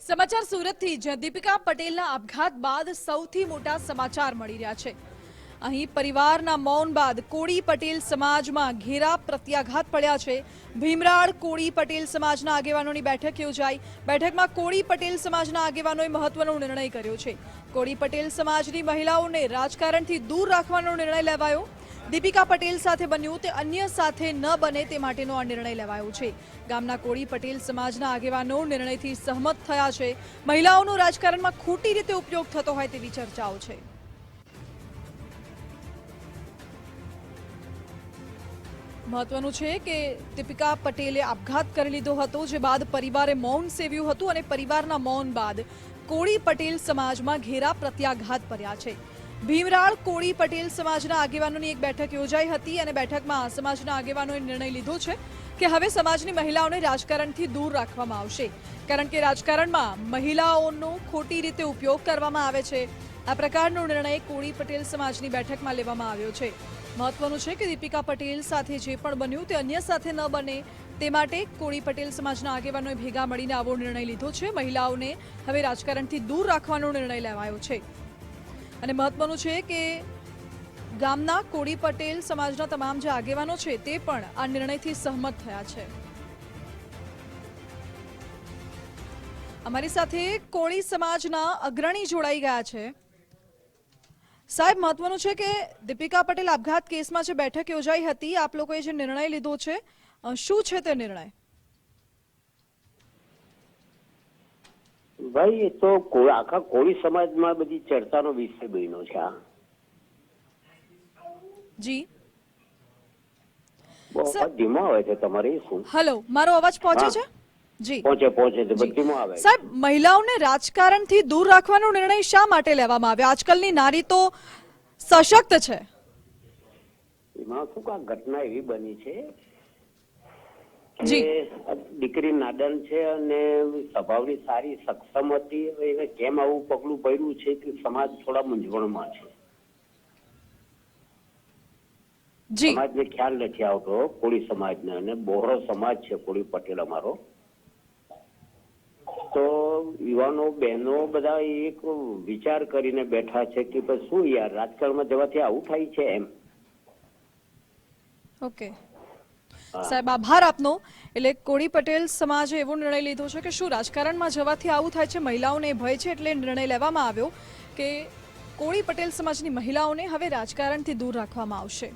સમાચાર સુરતથી જ્યાં દીપિકા પટેલના આપઘાત બાદ સૌથી મોટા સમાચાર મળી રહ્યા છે। અહીં પરિવારના મૌન બાદ કોળી પટેલ સમાજમાં ઘેરા પ્રત્યાઘાત પડ્યા છે। ભીમરાળ કોળી પટેલ સમાજના આગેવાનોની બેઠક યોજાઈ। બેઠકમાં કોળી પટેલ સમાજના આગેવાનોએ મહત્વનો નિર્ણય કર્યો છે। કોળી પટેલ સમાજની મહિલાઓને રાજકારણથી દૂર રાખવાનો નિર્ણય લેવાયો। દીપિકા પટેલ સાથે બન્યું તે અન્ય સાથે ન બને તે માટેનો આ નિર્ણય લેવાયો છે। ગામના કોળી પટેલ સમાજના આગેવાનો નિર્ણયથી સહમત થયા છે। મહિલાઓનો રાજકારણમાં ખોટી રીતે ઉપયોગ થતો હોય તેવી ચર્ચાઓ છે। મહત્વનું છે કે દીપિકા પટેલે આપઘાત કરી લીધો હતો, જે બાદ પરિવારે મૌન સેવ્યું હતું અને પરિવારના મૌન બાદ કોળી પટેલ સમાજમાં ઘેરા પ્રત્યાઘાત પડ્યા છે। ભીમરાળ કોળી પટેલ સમાજના આગેવાનોની એક બેઠક યોજાઈ હતી અને બેઠકમાં સમાજના આગેવાનોએ નિર્ણય લીધો છે કે હવે સમાજની મહિલાઓને રાજકારણથી દૂર રાખવામાં આવશે, કારણ કે રાજકારણમાં મહિલાઓનો ખોટી રીતે ઉપયોગ કરવામાં આવે છે। આ પ્રકારનો નિર્ણય કોળી પટેલ સમાજની બેઠકમાં લેવામાં આવ્યો છે। મહત્વનું છે કે દીપિકા પટેલ સાથે જે પણ બન્યું તે અન્ય સાથે ન બને તે માટે કોળી પટેલ સમાજના આગેવાનોએ ભેગા મળીને આવો નિર્ણય લીધો છે। મહિલાઓને હવે રાજકારણથી દૂર રાખવાનો નિર્ણય લેવાયો છે અને મહત્વનું છે કે ગામના કોળી પટેલ સમાજના તમામ જે આગેવાનો છે તે પણ આ નિર્ણયથી સહમત થયા છે। અમારી સાથે કોળી સમાજના અગ્રણી જોડાઈ ગયા છે। સાહેબ, મહત્વનું છે કે દીપિકા પટેલ આપઘાત કેસમાં જે બેઠક યોજાઈ હતી, આપ લોકોએ જે નિર્ણય લીધો છે, શું છે તે નિર્ણય? ભાઈ, એ તો આખા કોળી સમાજમાં બધી ચર્ચાનો વિષય બન્યો છે। આ જી બહુ ધીમો આવે છે તમારે શું? હેલો, મારો અવાજ પહોંચે છે? જી પહોંચે છે, ધીમો આવે। સાહેબ, મહિલાઓને રાજકારણથી દૂર રાખવાનો નિર્ણય શા માટે લેવામાં આવ્યો? આજકાલની નારી તો સશક્ત છે। એમાં શું કા ઘટના એવી બની છે જી, કે દીકરી નાદાન છે અને સ્વભાવની સારી સક્ષમ હતી। એને કેમ આવું પગલું ભર્યું છે કે સમાજ થોડા મૂંઝવણમાં છે। જી, સમાજને ખ્યાલ નથી આવતો, કોળી સમાજને, અને બહોળો સમાજ છે કોળી પટેલ અમારો। તો યુવાનો બહેનો બધા એક વિચાર કરીને બેઠા છે કે શું યાર, રાજકારણમાં જવાથી આવું થાય છે એમ। ઓકે સાહેબ, આભાર આપનો। એટલે કોળી પટેલ સમાજે એવો નિર્ણય લીધો છે કે શું રાજકારણમાં જવાથી આવું થાય છે, મહિલાઓને ભય છે, એટલે નિર્ણય લેવામાં આવ્યો કે કોળી પટેલ સમાજની મહિલાઓને હવે રાજકારણથી દૂર રાખવામાં આવશે।